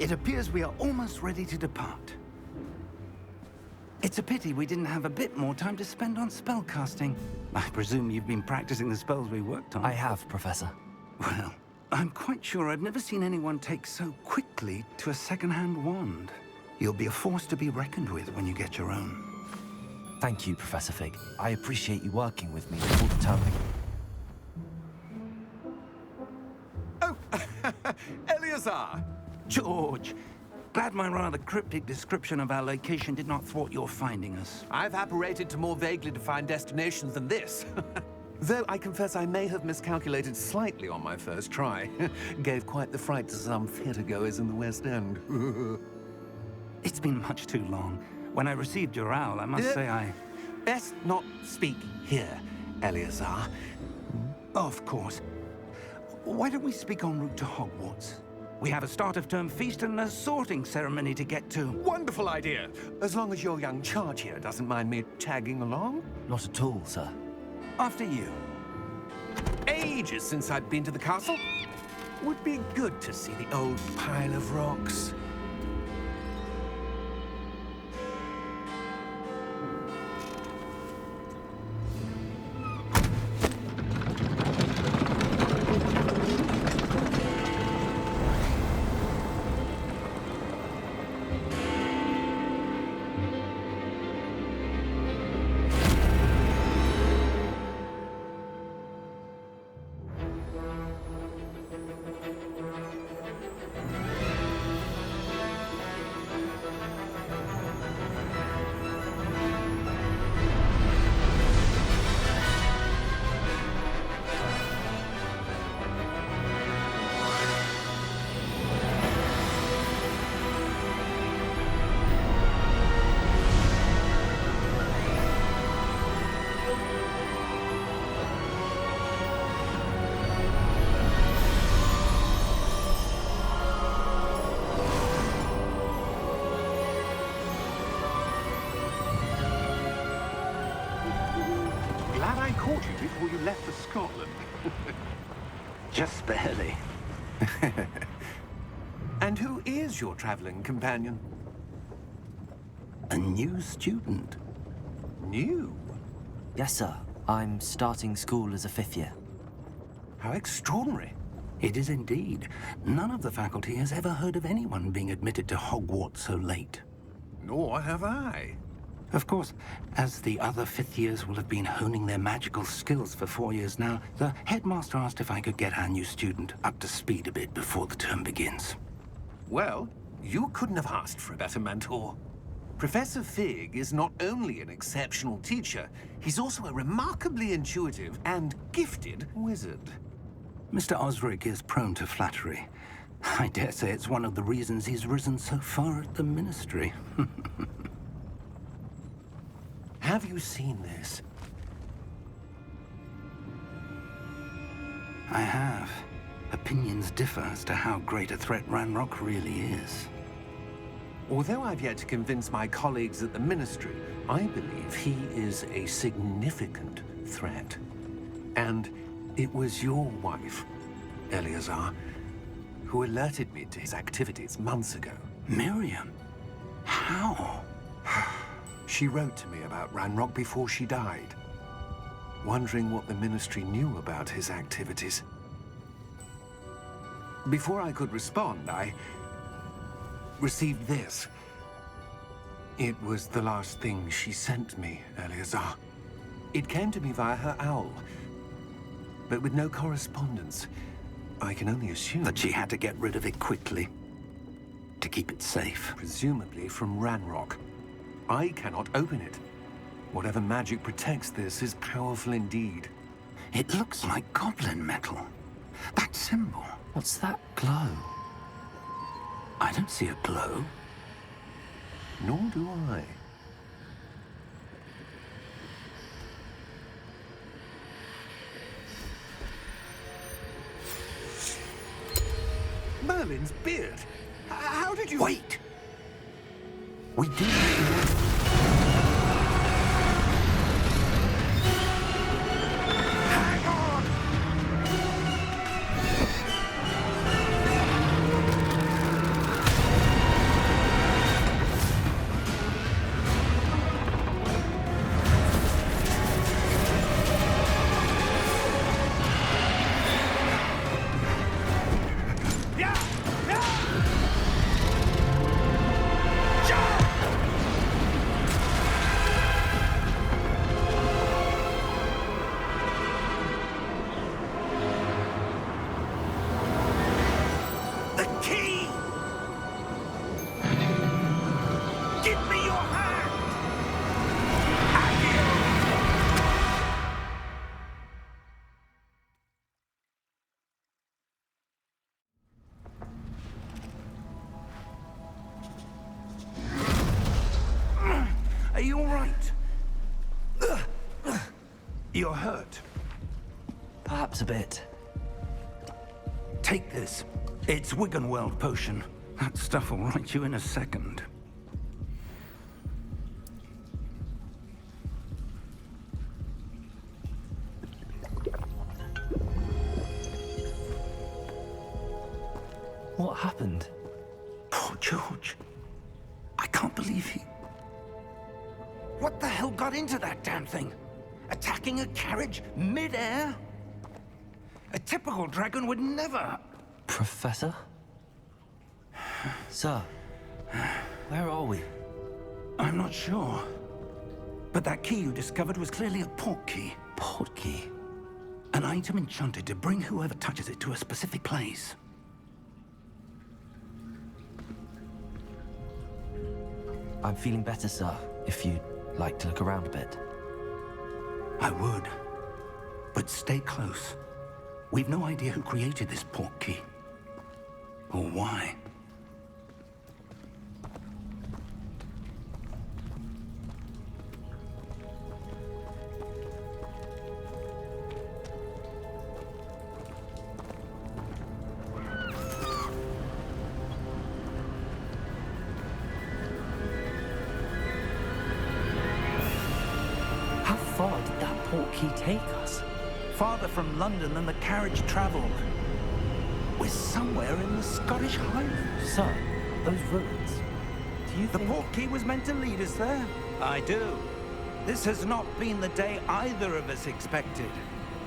It appears we are almost ready to depart. It's a pity we didn't have a bit more time to spend on spellcasting. I presume you've been practicing the spells we worked on. I have, Professor. Well, I'm quite sure I've never seen anyone take so quickly to a second-hand wand. You'll be a force to be reckoned with when you get your own. Thank you, Professor Fig. I appreciate you working with me before the term begins. Oh, Eleazar! George! Glad my rather cryptic description of our location did not thwart your finding us. I've apparated to more vaguely defined destinations than this. Though I confess I may have miscalculated slightly on my first try. Gave quite the fright to some theatergoers in the West End. It's been much too long. When I received your owl, I must say I... Best not speak here, Eleazar. Of course. Why don't we speak en route to Hogwarts? We have a start-of-term feast and a sorting ceremony to get to. Wonderful idea! As long as your young charge here doesn't mind me tagging along. Not at all, sir. After you. Ages since I'd been to the castle. Would be good to see the old pile of rocks. Glad I caught you before you left for Scotland. Just barely. And who is your traveling companion? A new student. New? Yes, sir. I'm starting school as a 5th year. How extraordinary. It is indeed. None of the faculty has ever heard of anyone being admitted to Hogwarts so late. Nor have I. Of course, as the other 5th years will have been honing their magical skills for 4 years now, the headmaster asked if I could get our new student up to speed a bit before the term begins. Well, you couldn't have asked for a better mentor. Professor Fig is not only an exceptional teacher, he's also a remarkably intuitive and gifted wizard. Mr. Osric is prone to flattery. I dare say it's one of the reasons he's risen so far at the Ministry. Have you seen this? I have. Opinions differ as to how great a threat Ranrock really is. Although I've yet to convince my colleagues at the Ministry, I believe he is a significant threat. And it was your wife, Eleazar, who alerted me to his activities months ago. Miriam? How? She wrote to me about Ranrock before she died, wondering what the Ministry knew about his activities. Before I could respond, I received this. It was the last thing she sent me, Eleazar. It came to me via her owl, but with no correspondence. I can only assume That she had to get rid of it quickly, to keep it safe. presumably from Ranrock. I cannot open it. Whatever magic protects this is powerful indeed. It looks like goblin metal. That symbol. What's that glow? I don't see a glow. Nor do I. Merlin's beard. How did you... Wait! We do. Hang on! You're hurt. Perhaps a bit. Take this. It's Wiggenweld potion. That stuff will right you in a second. What happened? Poor George. I can't believe he... What the hell got into that damn thing? Attacking a carriage mid-air? A typical dragon would never... Professor? Sir, where are we? I'm not sure. But that key you discovered was clearly a port key. Port key? An item enchanted to bring whoever touches it to a specific place. I'm feeling better, sir, if you'd like to look around a bit. I would. But stay close. We've no idea who created this port key. Or why. How far did that port key take us? Farther from London than the carriage traveled. We're somewhere in the Scottish Highlands. Sir, those ruins. Do you The think... port key was meant to lead us there? I do. This has not been the day either of us expected.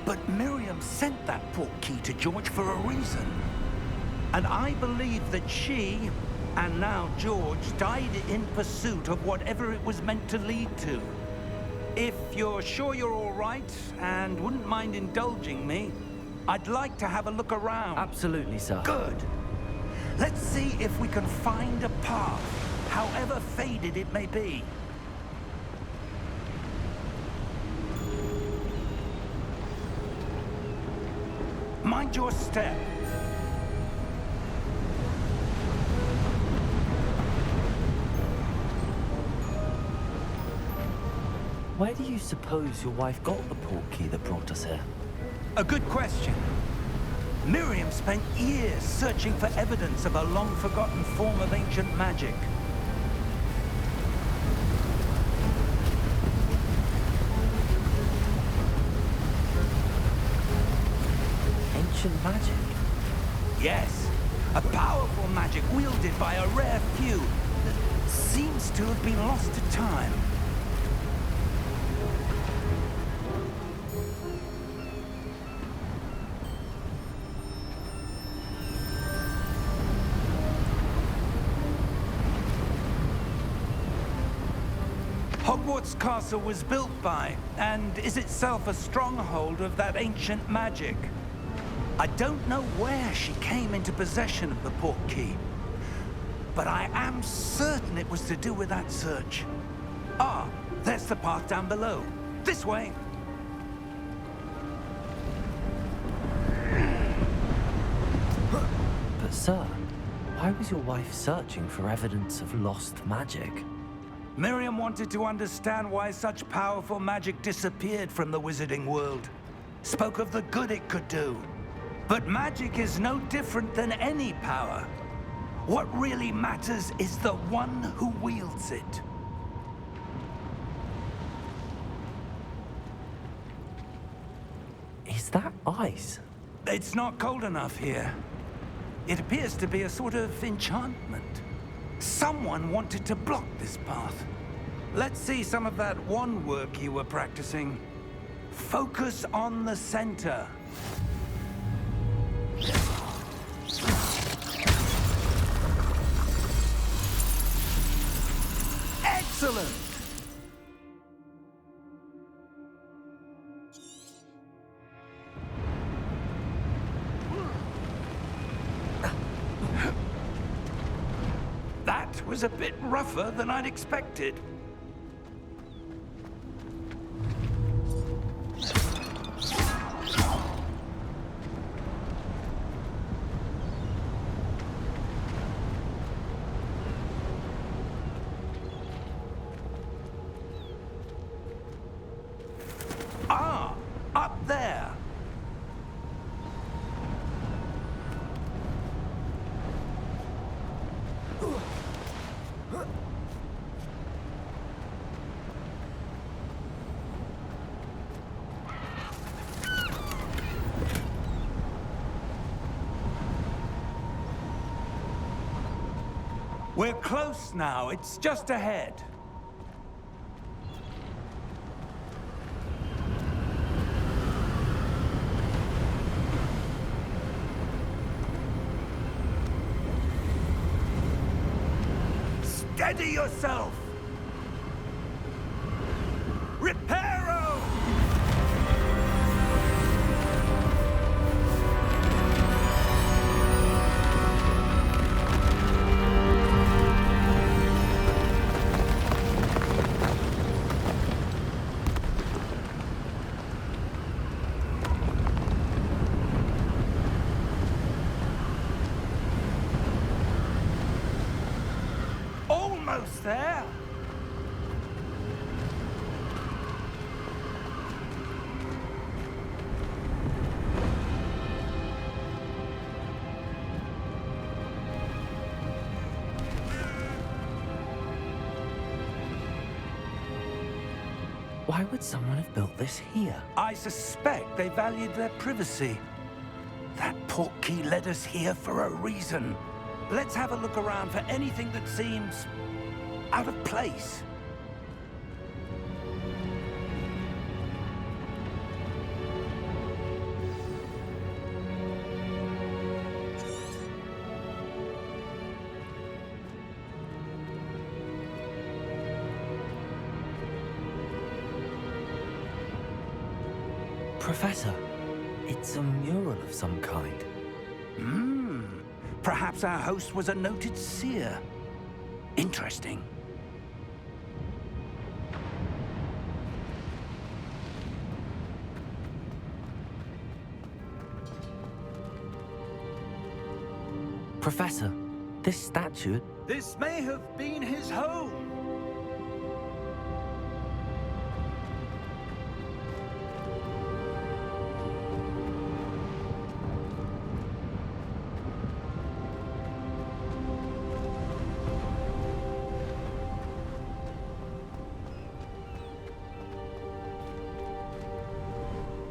But Miriam sent that port key to George for a reason. And I believe that she, and now George, died in pursuit of whatever it was meant to lead to. If you're sure you're all right, and wouldn't mind indulging me, I'd like to have a look around. Absolutely, sir. Good. Let's see if we can find a path, however faded it may be. Mind your step. Where do you suppose your wife got the port key that brought us here? A good question. Miriam spent years searching for evidence of a long-forgotten form of ancient magic. Ancient magic? Yes, a powerful magic wielded by a rare few that seems to have been lost to time. Hogwarts Castle was built by, and is itself a stronghold of that ancient magic. I don't know where she came into possession of the port key, but I am certain it was to do with that search. Ah, there's the path down below. This way. But sir, why was your wife searching for evidence of lost magic? Miriam wanted to understand why such powerful magic disappeared from the wizarding world. Spoke of the good it could do. But magic is no different than any power. What really matters is the one who wields it. Is that ice? It's not cold enough here. It appears to be a sort of enchantment. Someone wanted to block this path. Let's see some of that wand work you were practicing. Focus on the center. Excellent! That was a bit rougher than I'd expected. Ah, We're close now. It's just ahead. Steady yourself! Reparo! Almost there! Why would someone have built this here? I suspect they valued their privacy. That portkey led us here for a reason. Let's have a look around for anything that seems out of place. Professor, it's a mural of some kind. Perhaps our host was a noted seer. Interesting. Professor, this statue... This may have been his home.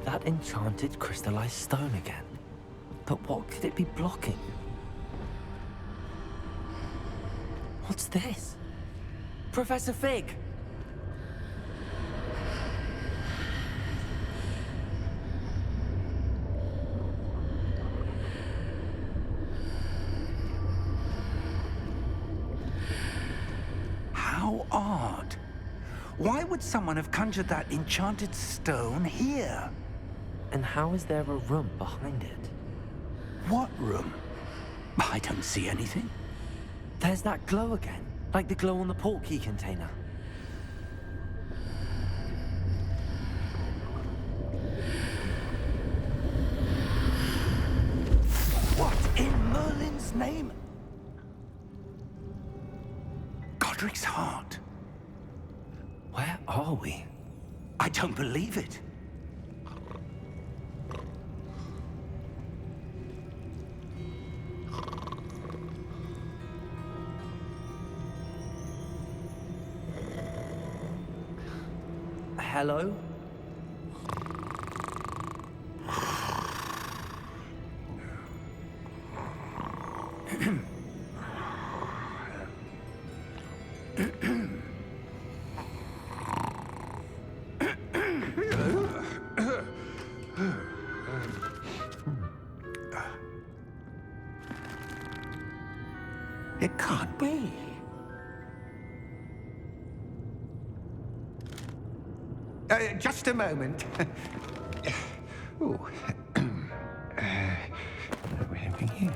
That enchanted crystallized stone again. But what could it be blocking? What's this? Professor Fig! How odd. Why would someone have conjured that enchanted stone here? And how is there a room behind it? What room? I don't see anything. There's that glow again, like the glow on the portkey container. What in Merlin's name? Godric's heart. Where are we? I don't believe it. Hello? It can't be. Just a moment. Ooh. What do we have in here?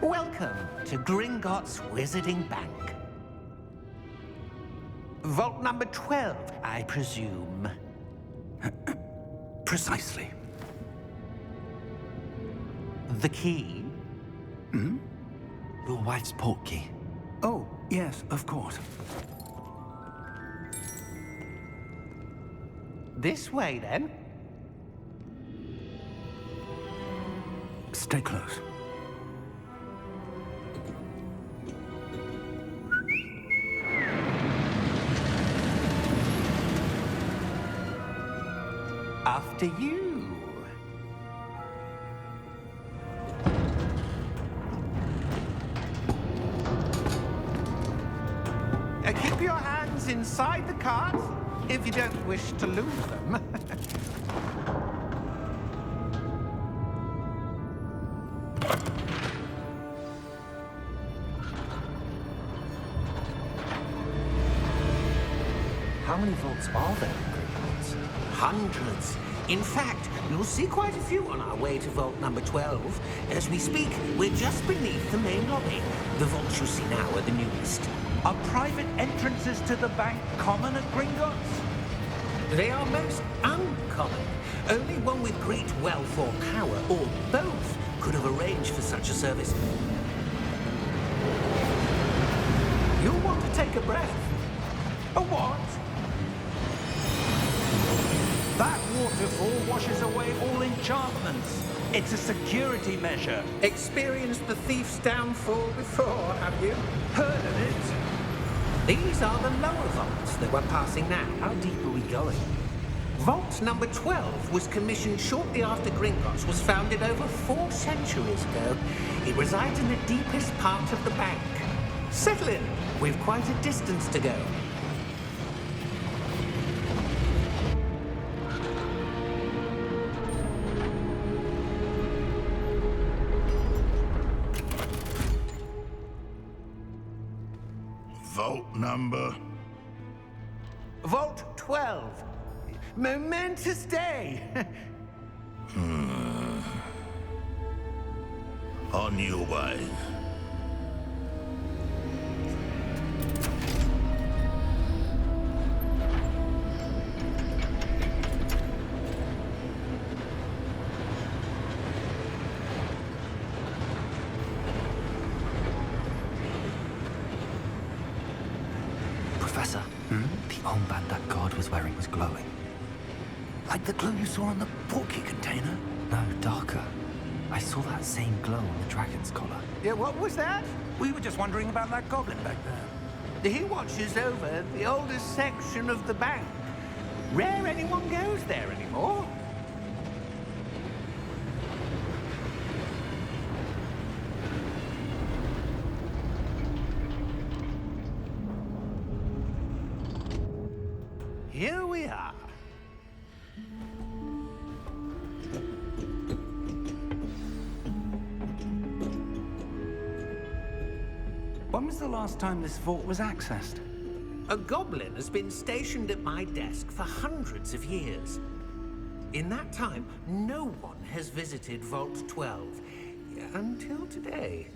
Welcome to Gringotts Wizarding Bank. Vault number 12, I presume. Precisely. The key? Your wife's portkey. Oh, yes, of course. This way, then. Stay close. After you. inside the cart, if you don't wish to lose them. How many vaults are there in Hogwarts? Hundreds. In fact, you'll see quite a few on our way to vault number 12. As we speak, we're just beneath the main lobby. The vaults you see now are the newest. Are private entrances to the bank common at Gringotts? They are most uncommon. Only one with great wealth or power, or both, could have arranged for such a service. You'll want to take a breath. A what? That waterfall washes away all enchantments. It's a security measure. Experienced the thief's downfall before, have you? Heard of it? These are the lower vaults that we're passing now. How deep are we going? Vault number 12 was commissioned shortly after Gringotts was founded over 4 centuries ago. It resides in the deepest part of the bank. Settle in. We've quite a distance to go. Vault number? Vault 12. Momentous day. On your way. Professor, the armband that guard was wearing was glowing. Like the glow you saw on the portkey container? No, darker. I saw that same glow on the dragon's collar. Yeah, what was that? We were just wondering about that goblin back there. He watches over the oldest section of the bank. Rare anyone goes there anymore. Here we are. When was the last time this vault was accessed? A goblin has been stationed at my desk for hundreds of years. In that time, no one has visited Vault 12 until today.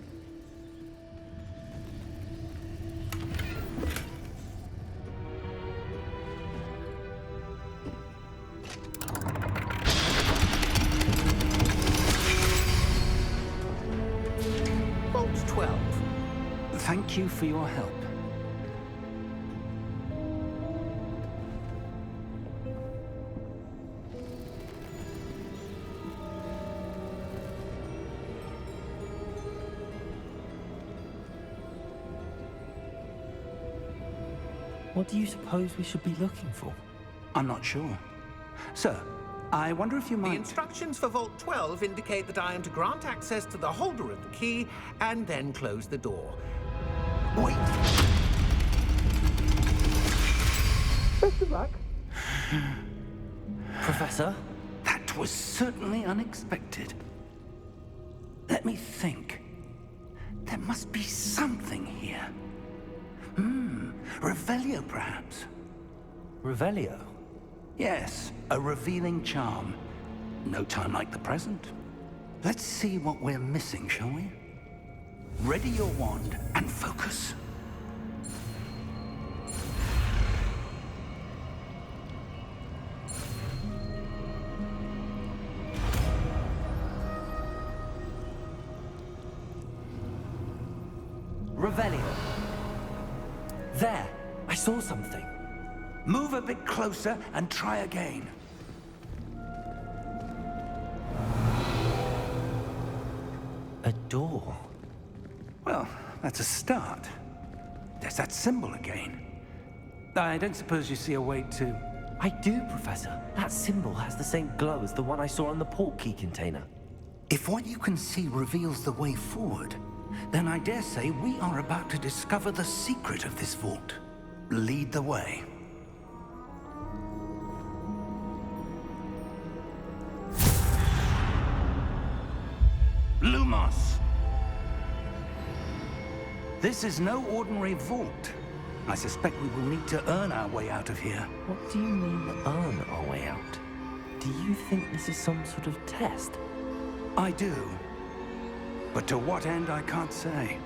Vault 12. Thank you for your help. What do you suppose we should be looking for? I'm not sure. Sir, I wonder if you The might... instructions for Vault 12 indicate that I am to grant access to the holder of the key and then close the door. Wait. Best of luck. Professor? That was certainly unexpected. Let me think. There must be something here. Revelio, perhaps? Revelio? Yes, a revealing charm. No time like the present. Let's see what we're missing, shall we? Ready your wand and focus. Revelio. There! I saw something. Move a bit closer and try again. A door. Well, that's a start. There's that symbol again. I don't suppose you see a way to... I do, Professor. That symbol has the same glow as the one I saw on the portkey container. If what you can see reveals the way forward, then I dare say we are about to discover the secret of this vault. lead the way. Lumos! This is no ordinary vault. I suspect we will need to earn our way out of here. What do you mean, earn our way out? Do you think this is some sort of test? I do. But to what end, I can't say.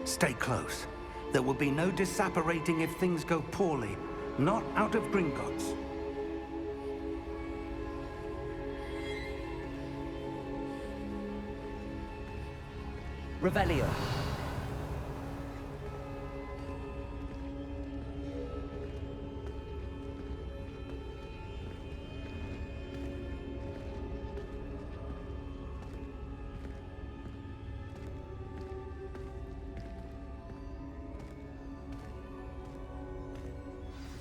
Stay close. There will be no disapparating if things go poorly. Not out of Gringotts. Revelio.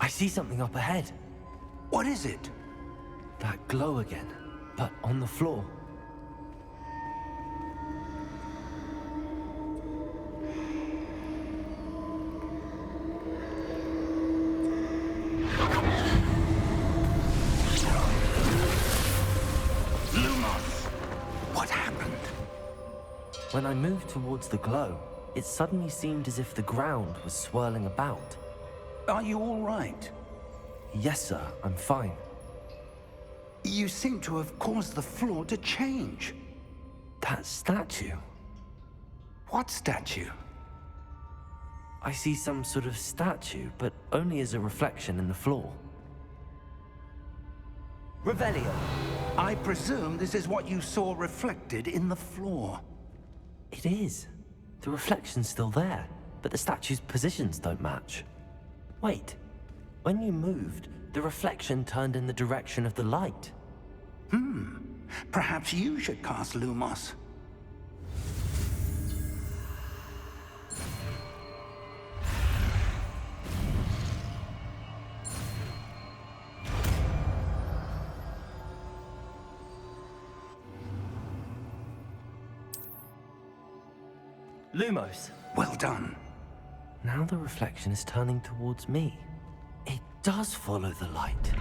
I see something up ahead. What is it? That glow again, but on the floor. Lumos! What happened? When I moved towards the glow, it suddenly seemed as if the ground was swirling about. Are you all right? Yes, sir, I'm fine. You seem to have caused the floor to change. That statue. What statue? I see some sort of statue, but only as a reflection in the floor. Revelio. I presume this is what you saw reflected in the floor. It is. The reflection's still there, but the statue's positions don't match. Wait. When you moved, the reflection turned in the direction of the light. Perhaps you should cast Lumos. Lumos. Well done. Now the reflection is turning towards me. It does follow the light.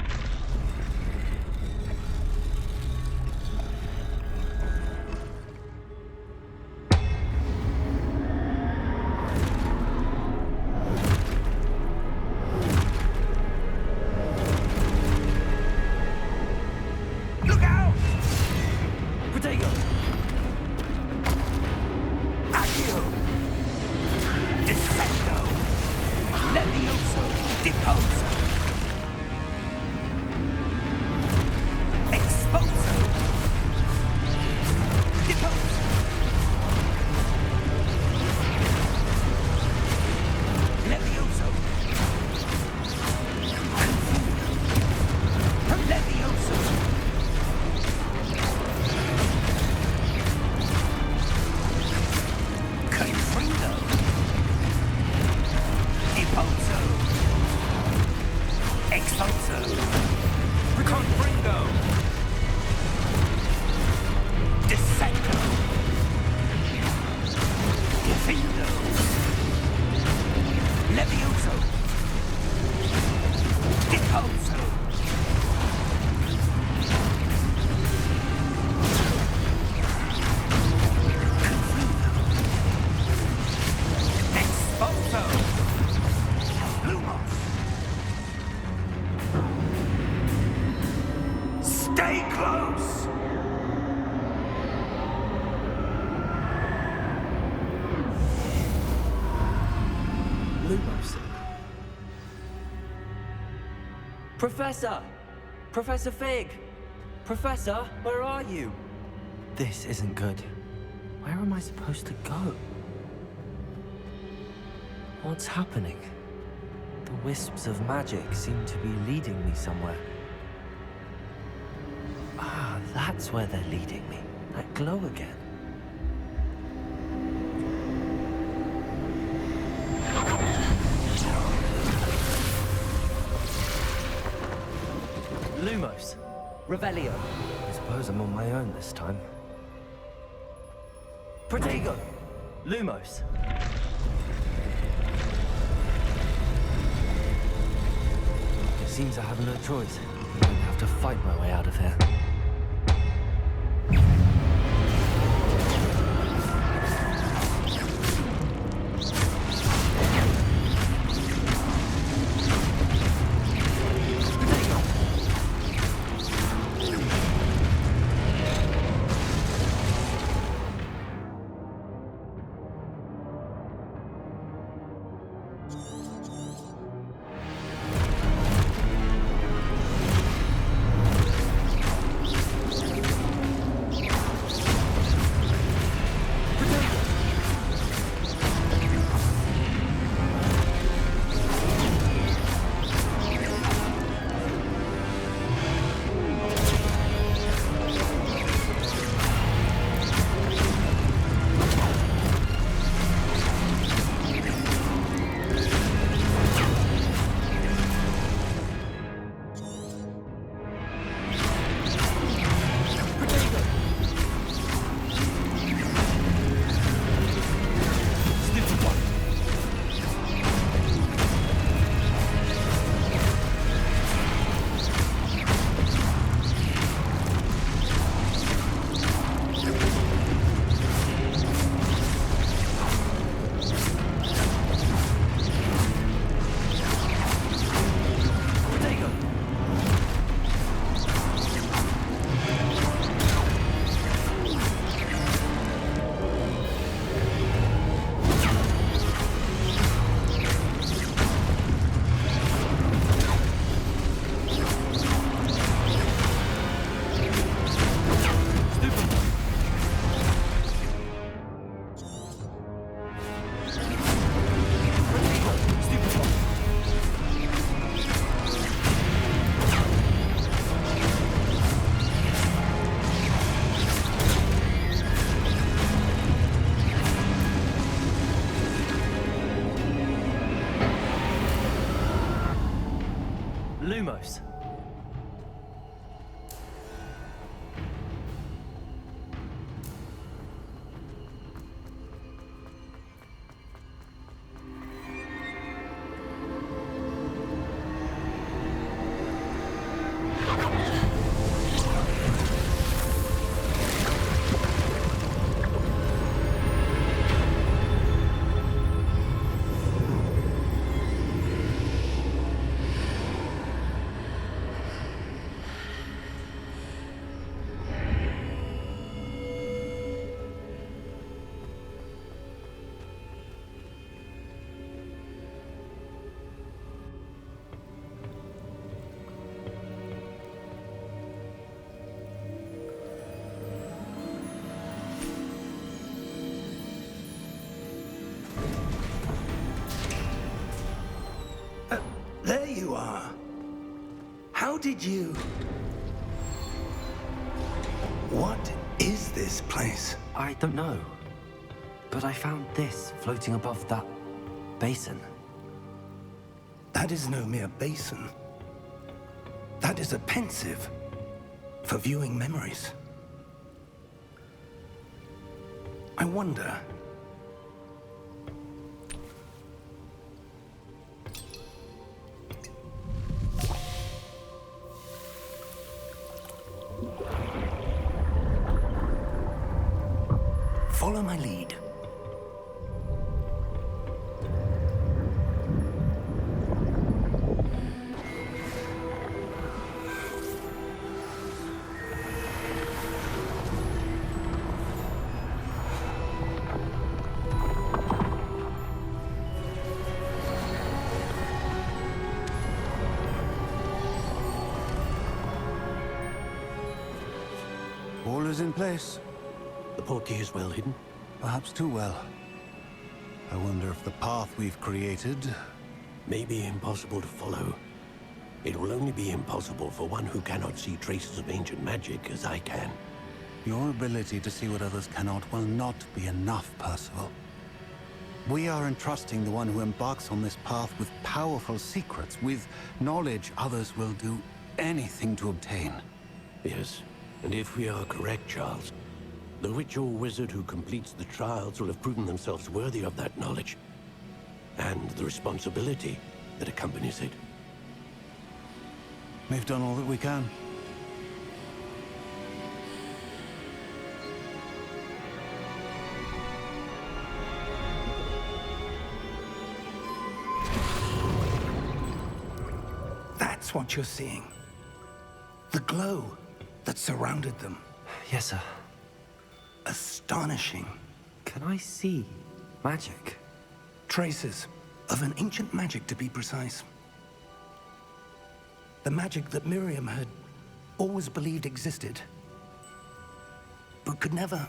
Look out! Protego! Accio! Descendo! Levioso! Deposo! Exposo! Deposo! Levioso! Levioso! Confrido! Deposo! Exposo! Confrido! Descendo! Defindo! Levioso! Deposo! Exposo! Lumos! Stay close! Lumos. Professor! Professor Fig! Professor, where are you? This isn't good. Where am I supposed to go? What's happening? The wisps of magic seem to be leading me somewhere. Ah, that's where they're leading me. That glow again. Lumos. Revelio. I suppose I'm on my own this time. Protego. Lumos. seems I have no choice. I'm gonna have to fight my way out of here. Lumos. There you are. How did you... What is this place? I don't know. But I found this floating above that basin. That is no mere basin. That is a pensive for viewing memories. I wonder... Follow my lead. All is in place. The portkey is well hidden. Perhaps too well. I wonder if the path we've created... May be impossible to follow. It will only be impossible for one who cannot see traces of ancient magic as I can. Your ability to see what others cannot will not be enough, Percival. We are entrusting the one who embarks on this path with powerful secrets, with knowledge others will do anything to obtain. Yes, and if we are correct, Charles, the witch or wizard who completes the trials will have proven themselves worthy of that knowledge, and the responsibility that accompanies it. We've done all that we can. That's what you're seeing. The glow that surrounded them. Yes, sir. Astonishing. Can I see magic? Traces of an ancient magic, to be precise. The magic that Miriam had always believed existed, but could never.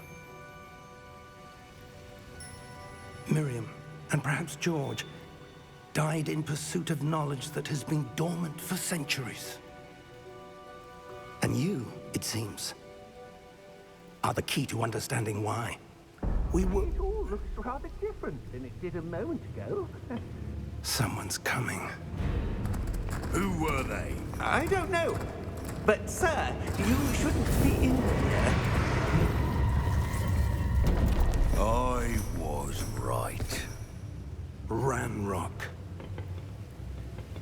Miriam, and perhaps George, died in pursuit of knowledge that has been dormant for centuries. And you, it seems, are the key to understanding why. We were... It all looks rather different than it did a moment ago. Someone's coming. Who were they? I don't know. But, sir, you shouldn't be in here. I was right. Ranrock.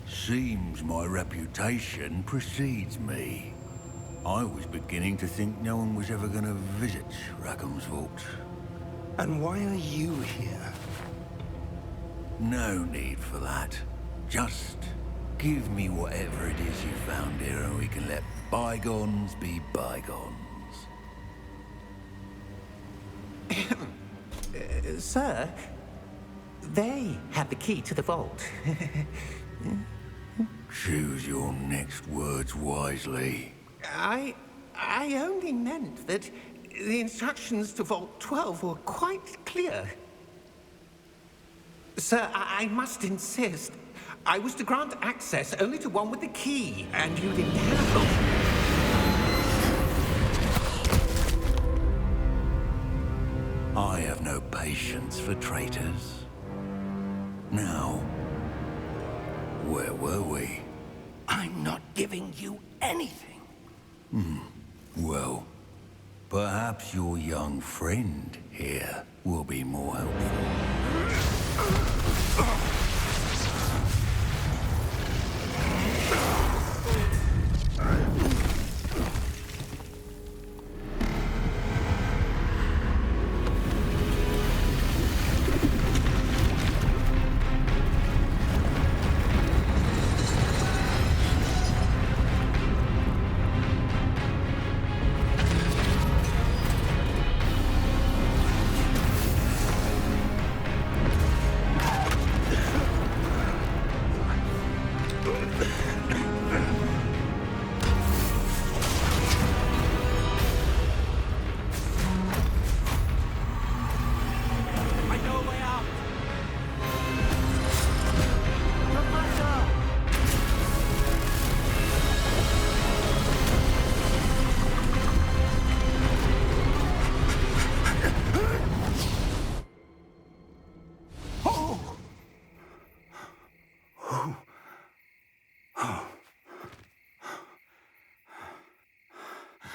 Seems my reputation precedes me. I was beginning to think no one was ever going to visit Rackham's vault. And why are you here? No need for that. Just give me whatever it is you found here and we can let bygones be bygones. Sir, they have the key to the vault. Choose your next words wisely. I only meant that the instructions to Vault 12 were quite clear. Sir, I must insist. I was to grant access only to one with the key, and you didn't have I have no patience for traitors. Now, where were we? I'm not giving you anything. Well, perhaps your young friend here will be more helpful.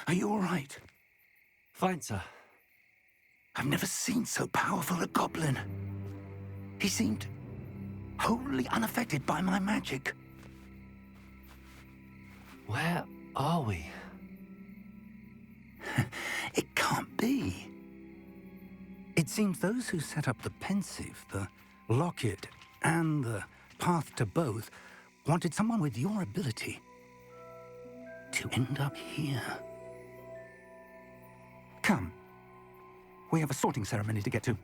Are you all right? Fine, sir. I've never seen so powerful a goblin. He seemed wholly unaffected by my magic. Where are we? It can't be. It seems those who set up the pensive, the locket, and the path to both wanted someone with your ability to end up here. Come. We have a sorting ceremony to get to.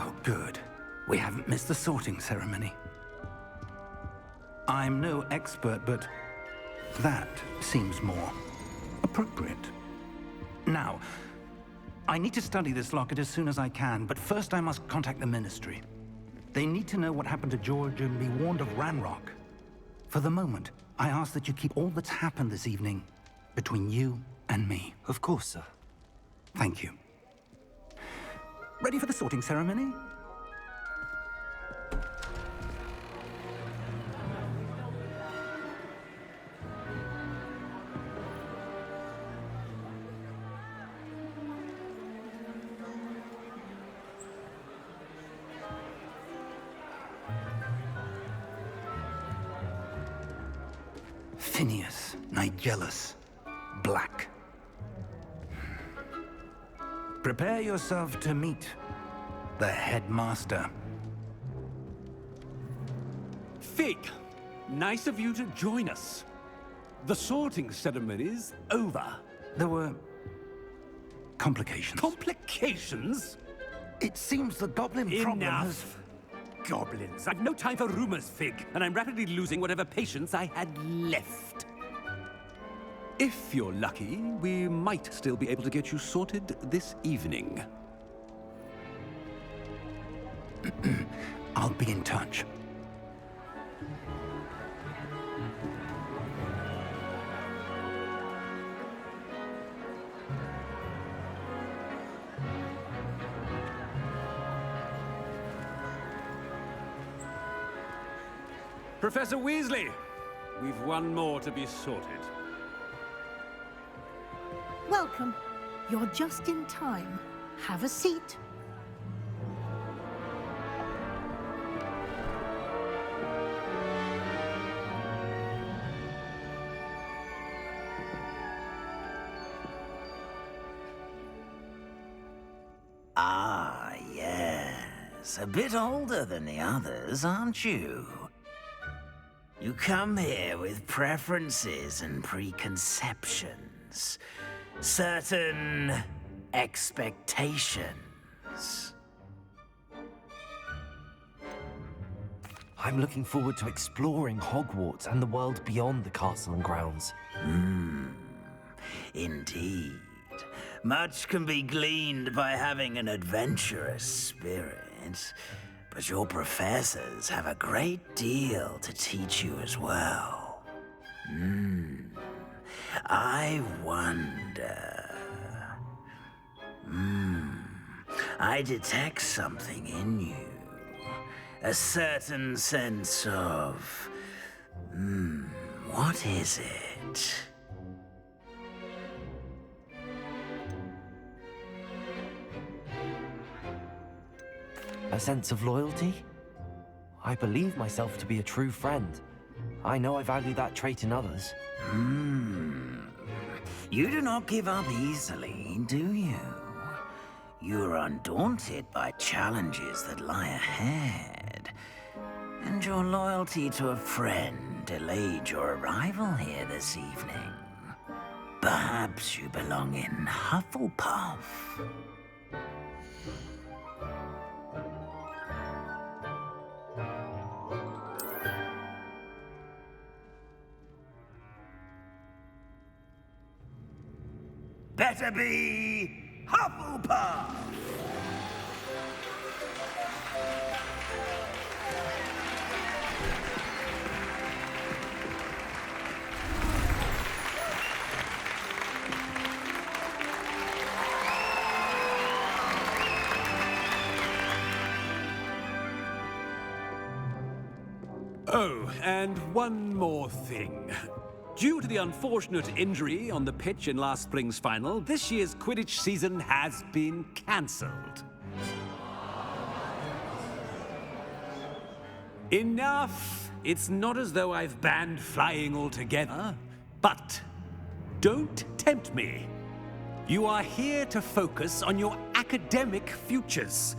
Oh, good. We haven't missed the sorting ceremony. I'm no expert, but that seems more appropriate. Now, I need to study this locket as soon as I can, but first I must contact the Ministry. They need to know what happened to George and be warned of Ranrock. For the moment, I ask that you keep all that's happened this evening between you and me. Of course, sir. Thank you. Ready for the sorting ceremony? Phineas, Nigellus, Black. Prepare yourself to meet the headmaster. Fig, nice of you to join us. The sorting ceremony's over. There were complications. Complications? It seems the goblin problem has... Enough. Goblins. I've no time for rumors, Fig, and I'm rapidly losing whatever patience I had left. If you're lucky, we might still be able to get you sorted this evening. I'll be in touch. Professor Weasley, we've one more to be sorted. Welcome. You're just in time. Have a seat. Ah, yes. A bit older than the others, aren't you? You come here with preferences and preconceptions. Certain expectations. I'm looking forward to exploring Hogwarts and the world beyond the castle and grounds. Indeed. Much can be gleaned by having an adventurous spirit. But your professors have a great deal to teach you as well. I wonder... I detect something in you. A certain sense of... what is it? A sense of loyalty? I believe myself to be a true friend. I know I value that trait in others. You do not give up easily, do you? You are undaunted by challenges that lie ahead. And your loyalty to a friend delayed your arrival here this evening. Perhaps you belong in Hufflepuff. Better be Hufflepuff! Oh, and one more thing. Due to the unfortunate injury on the pitch in last spring's final, this year's Quidditch season has been cancelled. Enough! It's not as though I've banned flying altogether, but don't tempt me. You are here to focus on your academic futures.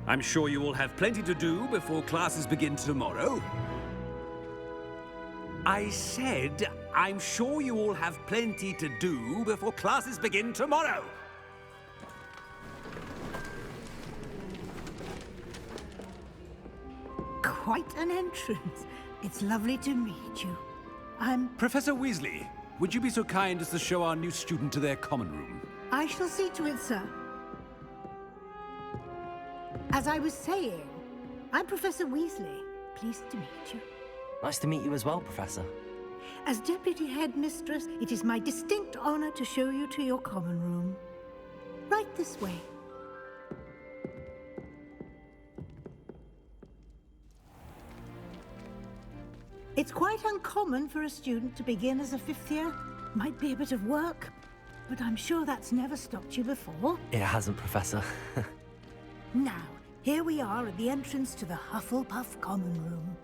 I'm sure you will have plenty to do before classes begin tomorrow. I said, I'm sure you all have plenty to do before classes begin tomorrow. quite an entrance. It's lovely to meet you. I'm... Professor Weasley, would you be so kind as to show our new student to their common room? I shall see to it, sir. As I was saying, I'm Professor Weasley. Pleased to meet you. Nice to meet you as well, Professor. As Deputy Headmistress, it is my distinct honor to show you to your common room. Right this way. It's quite uncommon for a student to begin as a fifth year. Might be a bit of work, but I'm sure that's never stopped you before. It hasn't, Professor. Now, here we are at the entrance to the Hufflepuff Common Room.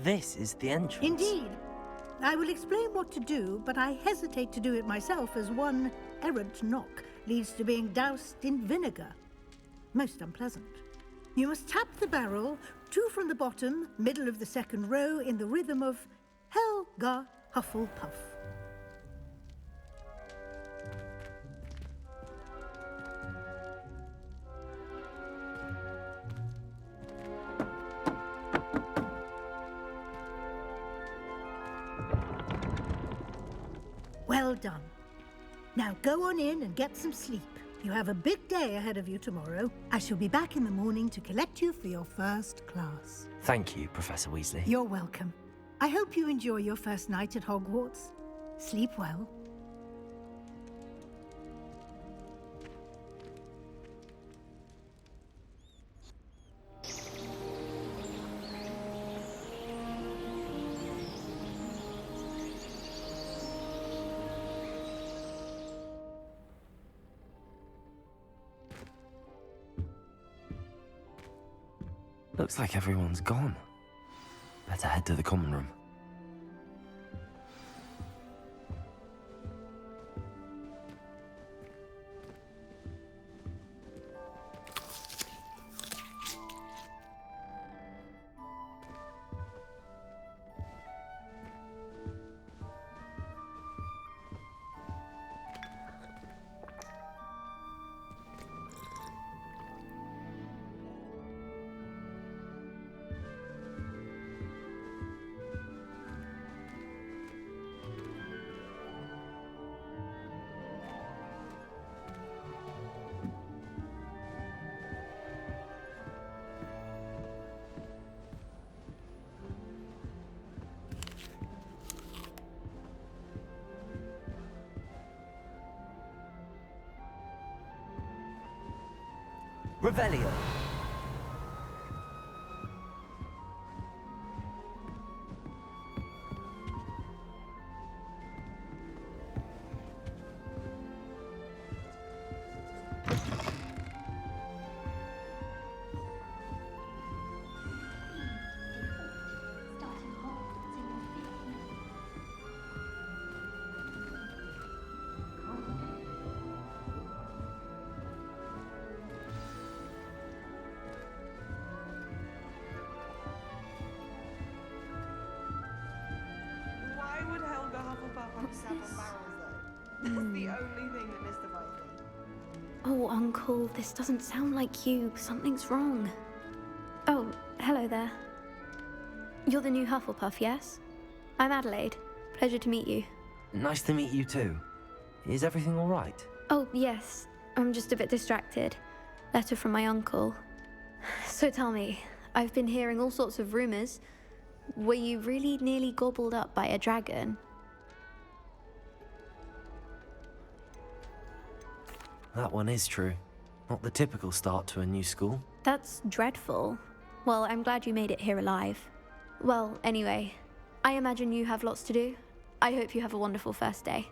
This is the entrance? Indeed. I will explain what to do, but I hesitate to do it myself as one errant knock leads to being doused in vinegar. Most unpleasant. You must tap the barrel, 2 from the bottom, middle of the second row, in the rhythm of Helga Hufflepuff. Well done. Now go on in and get some sleep. You have a big day ahead of you tomorrow. I shall be back in the morning to collect you for your first class. Thank you, Professor Weasley. You're welcome. I hope you enjoy your first night at Hogwarts. Sleep well. Looks like everyone's gone. Better head to the common room. Revelio. Why would Helga Hufflepuff have 7 barrels though? That's the only thing that mystifies me. Oh, Uncle, this doesn't sound like you. Something's wrong. Oh, hello there. You're the new Hufflepuff, yes? I'm Adelaide. Pleasure to meet you. Nice to meet you too. Is everything all right? Oh, yes. I'm just a bit distracted. Letter from my uncle. So tell me, I've been hearing all sorts of rumors. Were you really nearly gobbled up by a dragon? That one is true. Not the typical start to a new school. That's dreadful. Well, I'm glad you made it here alive. Well, anyway, I imagine you have lots to do. I hope you have a wonderful first day.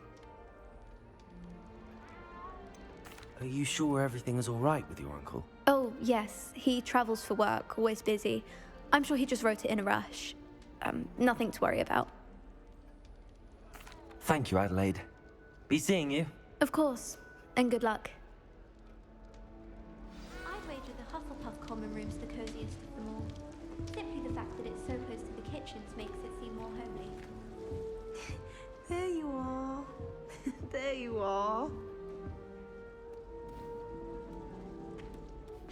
Are you sure everything is all right with your uncle? Oh, yes. He travels for work, always busy. I'm sure he just wrote it in a rush. Nothing to worry about. Thank you, Adelaide. Be seeing you. Of course. And good luck. I'd wager the Hufflepuff common room's the coziest of them all. Simply the fact that it's so close to the kitchens makes it seem more homely. There you are. There you are.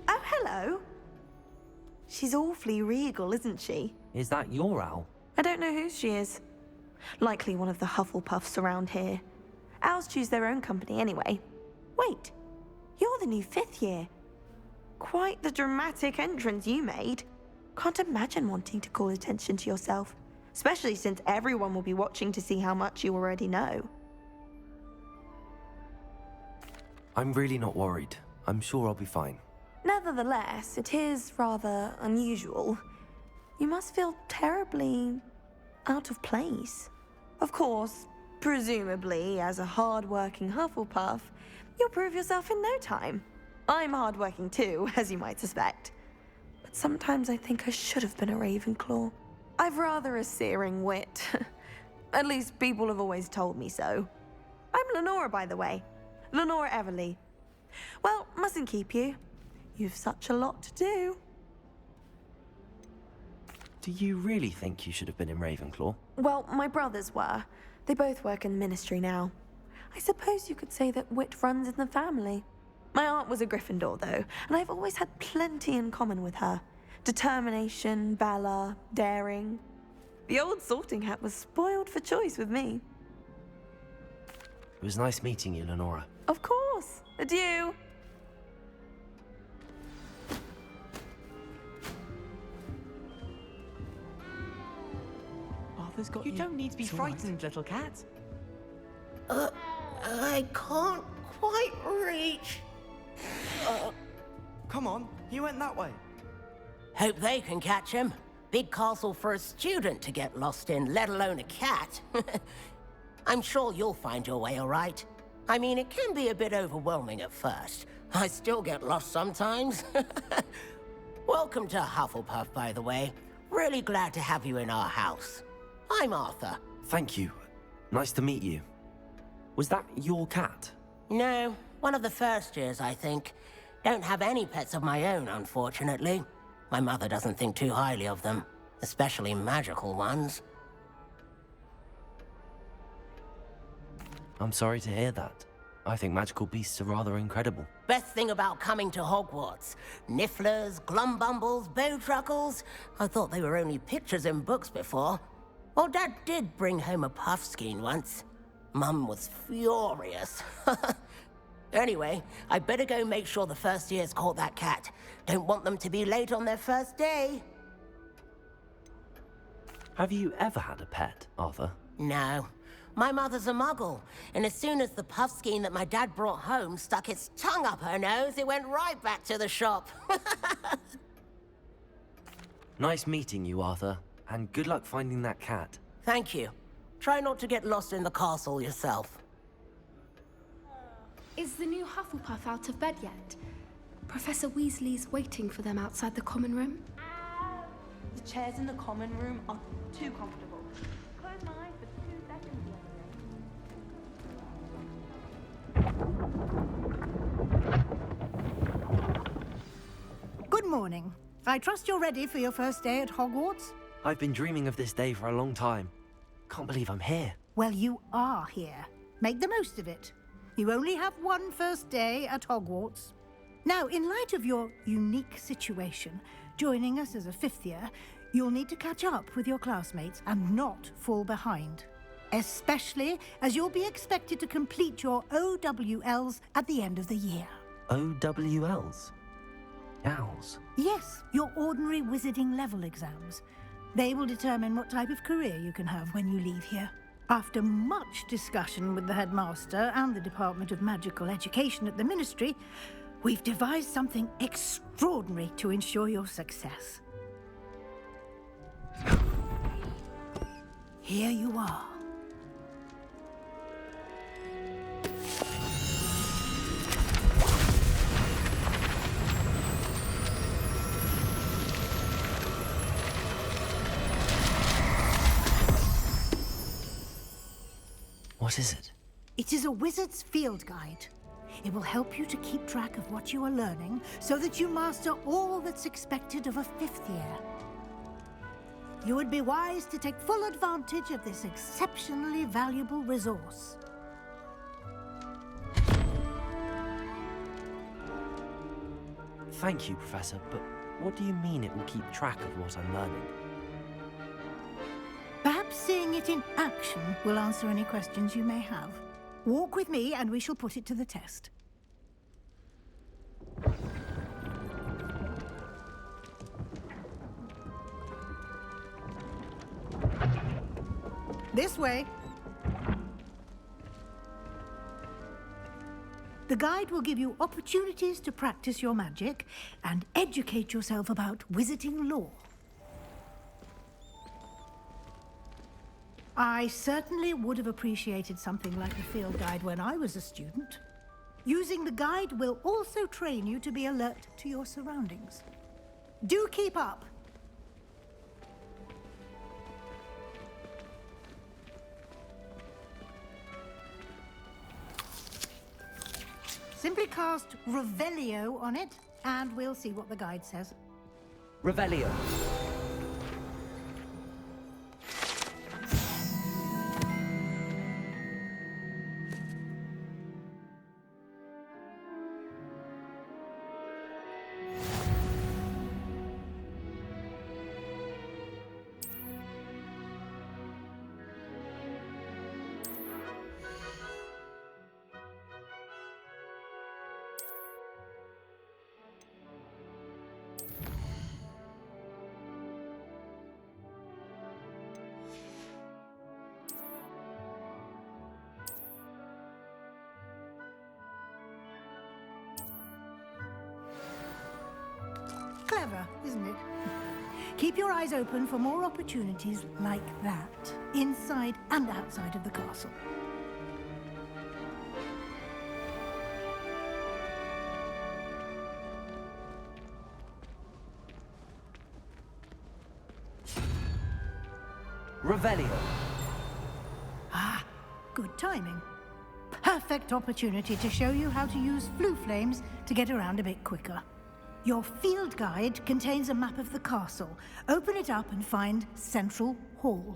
Oh, hello. She's awfully regal, isn't she? Is that your owl? I don't know whose she is. Likely one of the Hufflepuffs around here. Owls choose their own company anyway. Wait, you're the new 5th year. Quite the dramatic entrance you made. Can't imagine wanting to call attention to yourself, especially since everyone will be watching to see how much you already know. I'm really not worried. I'm sure I'll be fine. Nevertheless, it is rather unusual. You must feel terribly out of place. Of course, presumably, as a hard-working Hufflepuff, you'll prove yourself in no time. I'm hard-working too, as you might suspect. But sometimes I think I should have been a Ravenclaw. I've rather a searing wit. At least people have always told me so. I'm Lenora, by the way. Lenora Everly. Well, mustn't keep you. You've such a lot to do. Do you really think you should have been in Ravenclaw? Well, my brothers were. They both work in the Ministry now. I suppose you could say that wit runs in the family. My aunt was a Gryffindor, though, and I've always had plenty in common with her. Determination, valor, daring. The old sorting hat was spoiled for choice with me. It was nice meeting you, Lenora. Of course. Adieu. Arthur's got you. You don't need to be frightened, little cat. I can't quite reach. Come on, he went that way. Hope they can catch him. Big castle for a student to get lost in, let alone a cat. I'm sure you'll find your way all right. I mean, it can be a bit overwhelming at first. I still get lost sometimes. Welcome to Hufflepuff, by the way. Really glad to have you in our house. I'm Arthur. Thank you. Nice to meet you. Was that your cat? No, one of the first years, I think. Don't have any pets of my own, unfortunately. My mother doesn't think too highly of them, especially magical ones. I'm sorry to hear that. I think magical beasts are rather incredible. Best thing about coming to Hogwarts. Nifflers, glumbumbles, bowtruckles. I thought they were only pictures in books before. Well, Dad did bring home a puffskein once. Mum was furious. Anyway, I better go make sure the first years caught that cat. Don't want them to be late on their first day. Have you ever had a pet, Arthur? No. My mother's a muggle, and as soon as the puffskein that my dad brought home stuck its tongue up her nose, it went right back to the shop. Nice meeting you, Arthur, and good luck finding that cat. Thank you. Try not to get lost in the castle yourself. Is the new Hufflepuff out of bed yet? Professor Weasley's waiting for them outside the common room. The chairs in the common room are too comfortable. Close my eyes for 2 seconds the other day. Good morning. I trust you're ready for your first day at Hogwarts? I've been dreaming of this day for a long time. Can't believe I'm here. Well, you are here. Make the most of it. You only have one first day at Hogwarts. Now, in light of your unique situation, joining us as a 5th year, you'll need to catch up with your classmates and not fall behind. Especially as you'll be expected to complete your OWLs at the end of the year. OWLs? Owls? Yes, your ordinary wizarding level exams. They will determine what type of career you can have when you leave here. After much discussion with the headmaster and the Department of Magical Education at the Ministry, we've devised something extraordinary to ensure your success. Here you are. What is it? It is a wizard's field guide. It will help you to keep track of what you are learning so that you master all that's expected of a 5th year. You would be wise to take full advantage of this exceptionally valuable resource. Thank you, Professor, but What do you mean it will keep track of what I'm learning? Perhaps seeing it in action will answer any questions you may have. Walk with me and we shall put it to the test. This way. The guide will give you opportunities to practice your magic and educate yourself about wizarding lore. I certainly would have appreciated something like a field guide when I was a student. Using the guide will also train you to be alert to your surroundings. Do keep up! Simply cast Revelio on it, and we'll see what the guide says. Revelio. Clever, isn't it? Keep your eyes open for more opportunities like that, inside and outside of the castle. Revelio. Ah, good timing. Perfect opportunity to show you how to use flue flames to get around a bit quicker. Your field guide contains a map of the castle. Open it up and find Central Hall.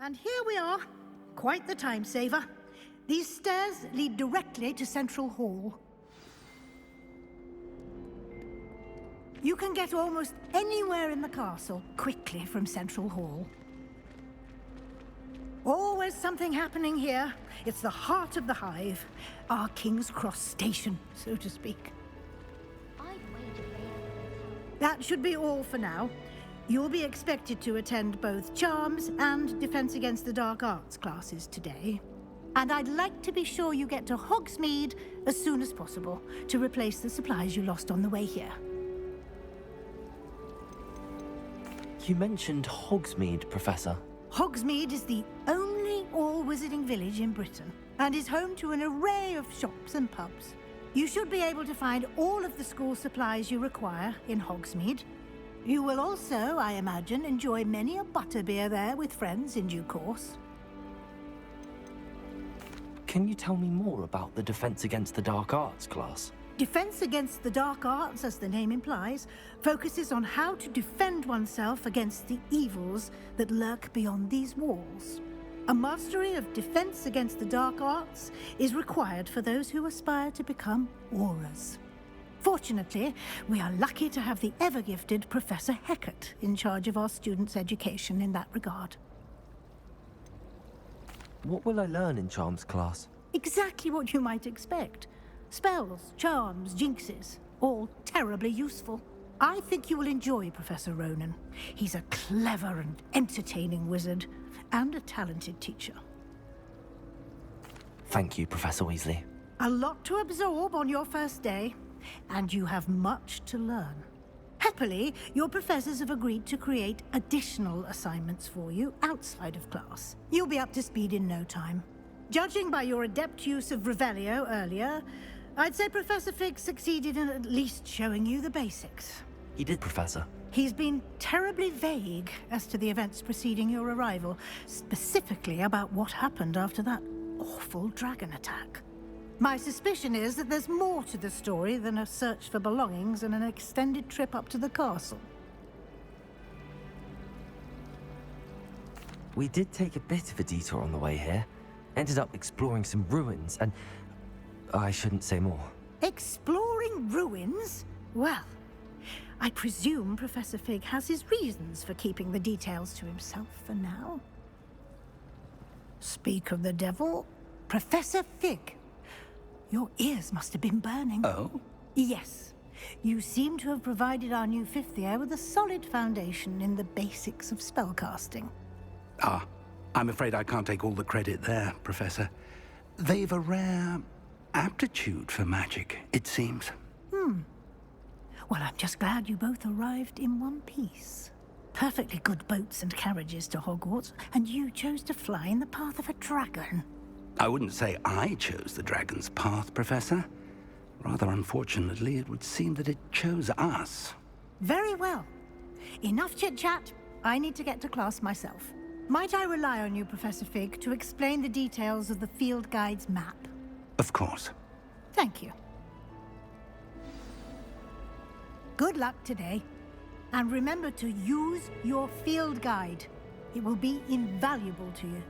And here we are. Quite the time saver. These stairs lead directly to Central Hall. You can get almost anywhere in the castle quickly from Central Hall. Always something happening here. It's the heart of the hive. Our King's Cross station, so to speak. That should be all for now. You'll be expected to attend both Charms and Defense Against the Dark Arts classes today. And I'd like to be sure you get to Hogsmeade as soon as possible to replace the supplies you lost on the way here. You mentioned Hogsmeade, Professor. Hogsmeade is the only all-wizarding village in Britain and is home to an array of shops and pubs. You should be able to find all of the school supplies you require in Hogsmeade. You will also, I imagine, enjoy many a butterbeer there with friends in due course. Can you tell me more about the Defense Against the Dark Arts class? Defense Against the Dark Arts, as the name implies, focuses on how to defend oneself against the evils that lurk beyond these walls. A mastery of Defense Against the Dark Arts is required for those who aspire to become Aurors. Fortunately, we are lucky to have the ever-gifted Professor Hecat in charge of our students' education in that regard. What will I learn in Charms class? Exactly what you might expect. Spells, charms, jinxes, all terribly useful. I think you will enjoy Professor Ronan. He's a clever and entertaining wizard, and a talented teacher. Thank you, Professor Weasley. A lot to absorb on your first day, and you have much to learn. Happily, your professors have agreed to create additional assignments for you outside of class. You'll be up to speed in no time. Judging by your adept use of Revelio earlier, I'd say Professor Fig succeeded in at least showing you the basics. He did, Professor. He's been terribly vague as to the events preceding your arrival, specifically about what happened after that awful dragon attack. My suspicion is that there's more to the story than a search for belongings and an extended trip up to the castle. We did take a bit of a detour on the way here. Ended up exploring some ruins, and I shouldn't say more. Exploring ruins? Well, I presume Professor Fig has his reasons for keeping the details to himself for now. Speak of the devil, Professor Fig. Your ears must have been burning. Oh? Yes. You seem to have provided our new fifth year with a solid foundation in the basics of spellcasting. Ah, I'm afraid I can't take all the credit there, Professor. They've a rare aptitude for magic, it seems. Well, I'm just glad you both arrived in one piece. Perfectly good boats and carriages to Hogwarts, and you chose to fly in the path of a dragon. I wouldn't say I chose the dragon's path, Professor. Rather unfortunately, it would seem that it chose us. Very well. Enough chit-chat. I need to get to class myself. Might I rely on you, Professor Fig, to explain the details of the field guide's map? Of course. Thank you. Good luck today. And remember to use your field guide. It will be invaluable to you.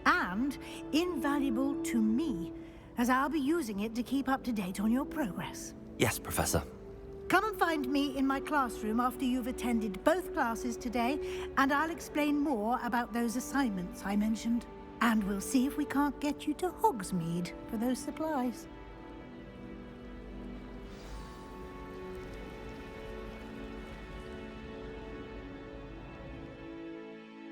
And invaluable to me, as I'll be using it to keep up to date on your progress. Yes, Professor. Come and find me in my classroom after you've attended both classes today, and I'll explain more about those assignments I mentioned. And we'll see if we can't get you to Hogsmeade for those supplies.